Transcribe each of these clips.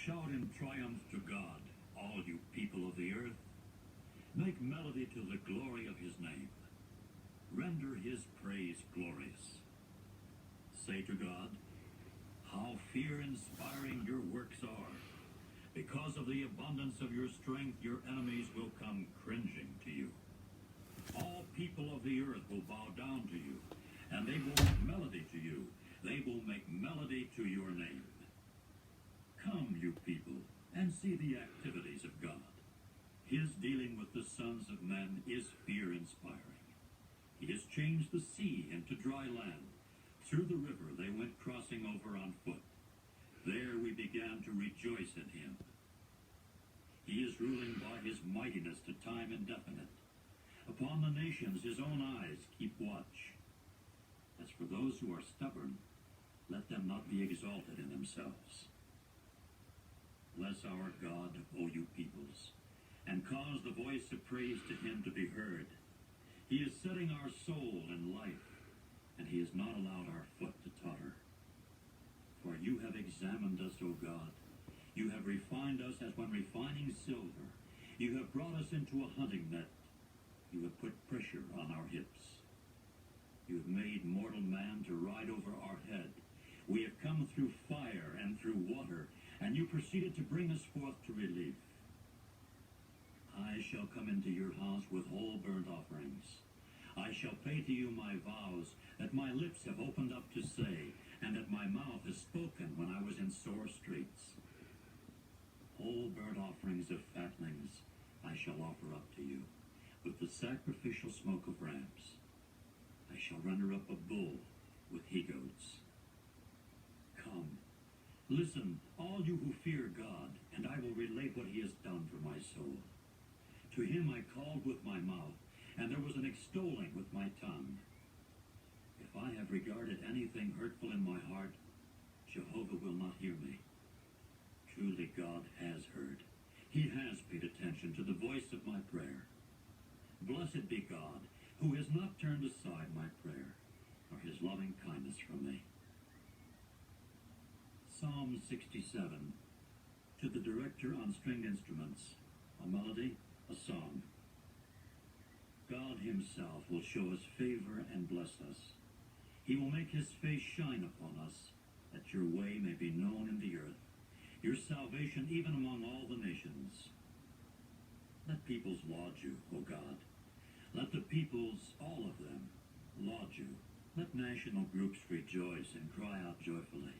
Shout in triumph to God, all you people of the earth. Make melody to the glory of his name. Render his praise glorious. Say to God, how fear-inspiring your works are. Because of the abundance of your strength, your enemies will come cringing to you. All people of the earth will bow down to you, and they will make melody to you. They will make melody to your name. Come, you people, and see the activities of God. His dealing with the sons of men is fear-inspiring. He has changed the sea into dry land. Through the river they went crossing over on foot. There we began to rejoice in him. He is ruling by his mightiness to time indefinite. Upon the nations his own eyes keep watch. As for those who are stubborn, let them not be exalted in themselves. Bless our God, O you peoples, and cause the voice of praise to him to be heard. He is setting our soul in life, and he has not allowed our foot to totter. For you have examined us, O God. You have refined us as when refining silver. You have brought us into a hunting net. You have put pressure on our hips. You have made mortal man to ride over our head. We have come through fire and through water, and you proceeded to bring us forth to relief. I shall come into your house with whole burnt offerings. I shall pay to you my vows that my lips have opened up to say, and that my mouth has spoken when I was in sore straits. Whole burnt offerings of fatlings I shall offer up to you, with the sacrificial smoke of rams. I shall render up a bull with he-goats. Come, listen, all you who fear God, and I will relate what he has done for my soul. To him I called with my mouth, and there was an extolling with my tongue. If I have regarded anything hurtful in my heart, Jehovah will not hear me. Truly God has heard. He has paid attention to the voice of my prayer. Blessed be God, who has not turned aside my prayer, nor his loving kindness from me. Psalm 67. To the director on stringed instruments, a melody, a song. God himself will show us favor and bless us. He will make his face shine upon us, that your way may be known in the earth, your salvation even among all the nations. Let peoples laud you, O God. Let the peoples, all of them, laud you. Let national groups rejoice and cry out joyfully.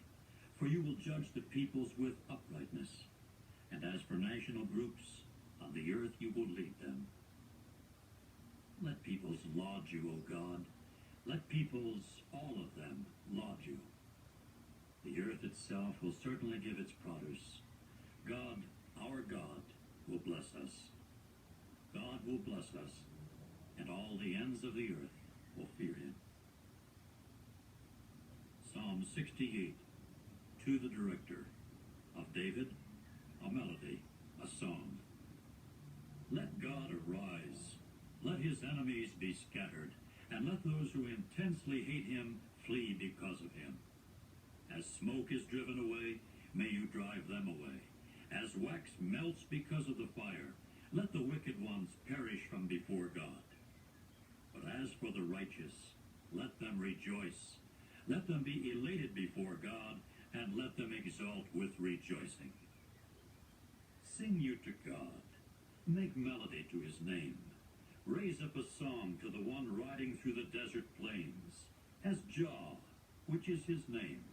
For you will judge the peoples with uprightness. And as for national groups, on the earth you will lead them. Let peoples laud you, O God. Let peoples, all of them, laud you. The earth itself will certainly give its produce. God, our God, will bless us. God will bless us, and all the ends of the earth will fear him. Psalm 68. To the director, of David, a melody, a song. Let God arise. Let his enemies be scattered, and let those who intensely hate him flee because of him. As smoke is driven away, may you drive them away. As wax melts because of the fire, let the wicked ones perish from before God. But as for the righteous, let them rejoice. Let them be elated before God, and let them exult with rejoicing. Sing you to God. Make melody to his name. Raise up a song to the one riding through the desert plains. As Jah, which is his name,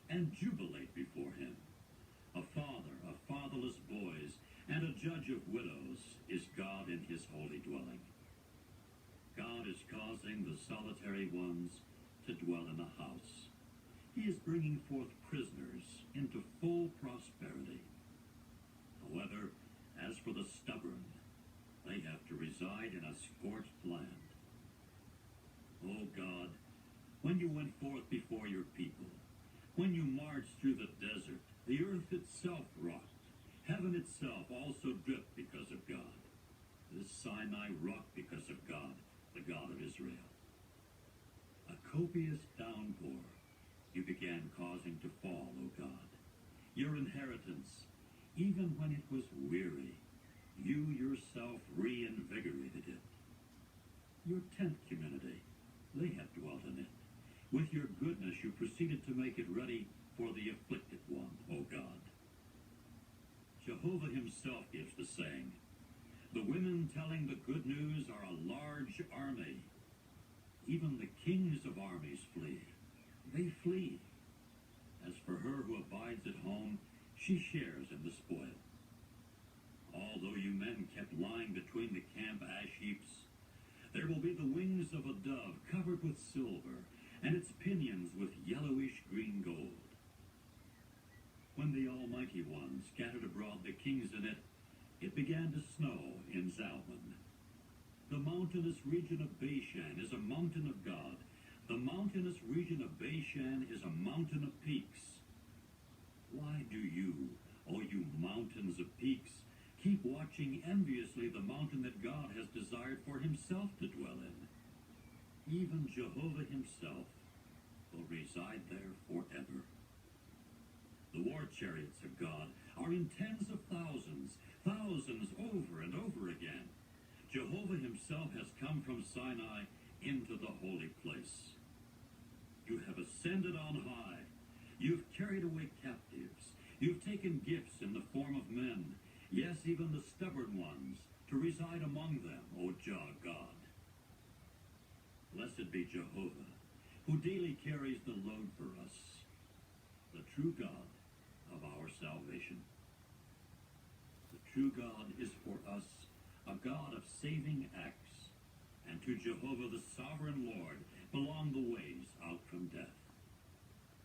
and jubilate before him. A father of fatherless boys, and a judge of widows, is God in his holy dwelling. God is causing the solitary ones to dwell in a house. He is bringing forth prisoners into full prosperity. However, as for the stubborn, they have to reside in a scorched land. O God, when you went forth before your people, when you marched through the desert, the earth itself rocked. Heaven itself also dripped because of God. This Sinai rocked because of God, the God of Israel. A copious downpour you began causing to fall, O God. Your inheritance, Even when it was weary, you yourself reinvigorated it. Your tent community, they have dwelt in it. With your goodness you proceeded to make it ready for the afflicted one, O God. Jehovah himself gives the saying. The women telling the good news are a large army. Even the kings of armies flee. They flee. As for her who abides at home, she shares in the spoil. Although you men kept lying between the camp ash heaps, there will be the wings of a dove covered with silver, and its pinions with yellowish green gold. When the Almighty One scattered abroad the kings in it, it began to snow in Zalman. The mountainous region of Bashan is a mountain of God. The mountainous region of Bashan is a mountain of peaks. Why do you, O you mountains of peaks, keep watching enviously the mountain that God has desired for himself to dwell in? Even Jehovah himself will reside there forever. The war chariots of God are in tens of thousands, thousands over and over again. Jehovah himself has come from Sinai into the holy place. You have ascended on high. You've carried away captives. You've taken gifts in the form of men, yes, even the stubborn ones, to reside among them, O Jah God. Blessed be Jehovah, who daily carries the load for us, the true God of our salvation. The true God is for us a God of saving acts, and to Jehovah the sovereign Lord belong the ways out from death.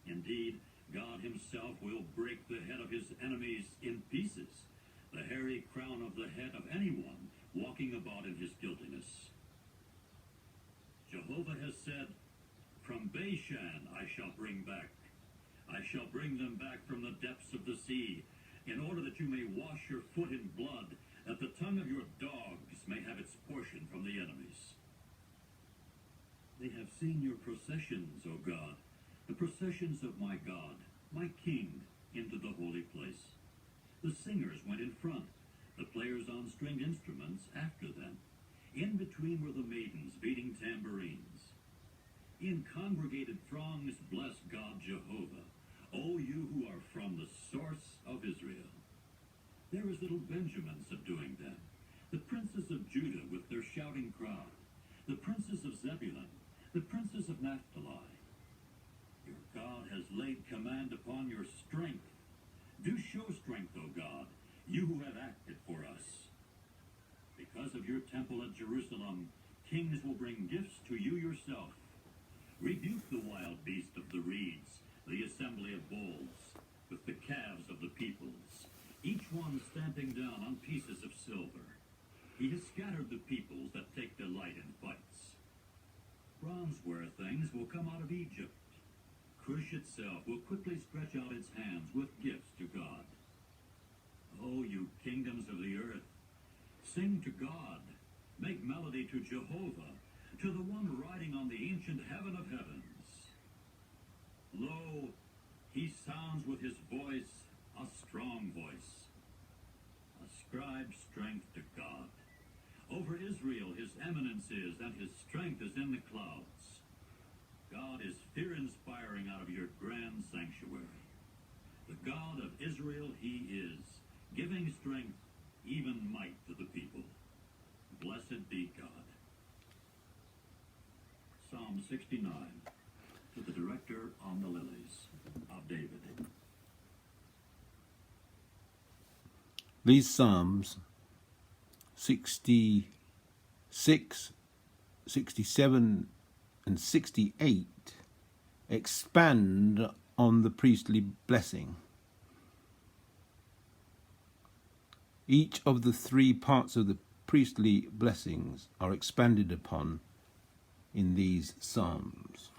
Indeed, God himself will break the head of his enemies in pieces, the hairy crown of the head of anyone walking about in his guiltiness. Jehovah has said, from Bashan I shall bring back. I shall bring them back from the depths of the sea, in order that you may wash your foot in blood, that the tongue of your dogs may have its portion from the enemies. They have seen your processions, O God, the processions of my God, my King, into the holy place. The singers went in front, the players on stringed instruments after them. In between were the maidens beating tambourines. In congregated throngs bless God Jehovah, O you who are from the source of Israel. There is little Benjamin subduing them, the princes of Judah with their shouting crowd, the princes of Zebulun, the princes of Naphtali. Your God has laid command upon your strength. Do show strength, O God, you who have acted for us. Because of your temple at Jerusalem, kings will bring gifts to you yourself. Rebuke the wild beast of the reeds, the assembly of bulls, with the calves of the peoples, each one stamping down on pieces of silver. He has scattered the peoples that take delight in fights. Bronzeware things will come out of Egypt. Cush itself will quickly stretch out its hands with gifts to God. O you kingdoms of the earth, sing to God, make melody to Jehovah, to the one riding on the ancient heaven of heavens. Lo, he sounds with his voice, a strong voice. Ascribe strength to God. Over Israel his eminence is, and his strength is in the clouds. God is fear-inspiring out of your grand sanctuary. The God of Israel he is, giving strength, even might to the people. Blessed be God. Psalm 69, to the director on the lilies of David. These Psalms 66, 67, and 68 expand on the priestly blessing. Each of the three parts of the priestly blessings are expanded upon in these Psalms.